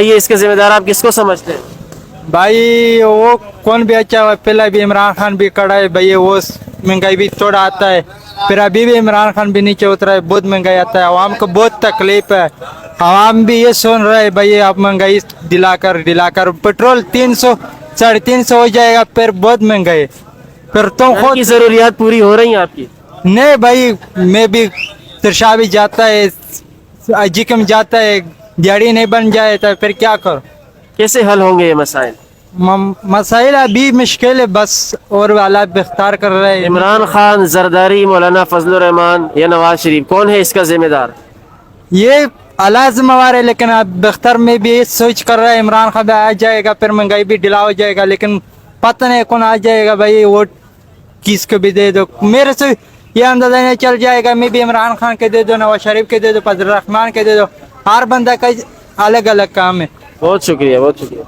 یہ اس کے ذمہ دار آپ کس کو سمجھتے ہیں؟ بھائی وہ کون بھی اچھا ہے، پہلے بھی عمران خان بھی کڑا ہے بھائی، وہ مہنگائی بھی تھوڑا آتا ہے، پھر ابھی بھی عمران خان بھی نیچے اترا ہے، بہت مہنگائی آتا ہے، عوام کو بہت تکلیف ہے، عوام بھی یہ سن رہے بھائی آپ مہنگائی دلا کر پیٹرول 300 350 ہو جائے گا، پھر بہت مہنگائی ہے، پھر تم گھر خود کی ضروریات پوری ہو رہی ہیں آپ کی؟ نہیں بھائی، میں بھی ترشا بھی جاتا ہے، جکم جاتا ہے، دیہڑی نہیں بن جائے تو پھر کیا کرو؟ کیسے حل ہوں گے یہ مسائل؟ مسائل ابھی مشکل ہے بس، اور والا بختار کر رہے ہیں۔ عمران خان، زرداری، مولانا فضل الرحمان یا نواز شریف، کون ہے اس کا ذمہ دار؟ یہ اعلیٰ ذمہ وار ہے، لیکن اب بختر میں بھی یہ سوچ کر رہا ہے عمران خان آ جائے گا، پھر مہنگائی بھی ڈلا ہو جائے گا، لیکن پتہ نہیں کون آ جائے گا بھائی، ووٹ کس کو بھی دے دو، میرے سے یہ اندازہ نہیں چل جائے گا، میں بھی عمران خان کے دے دو، نواز شریف کے دے دو، فضل الرحمان کے دے دو، ہر بندہ کا الگ الگ کام ہے۔ بہت شکریہ، بہت شکریہ۔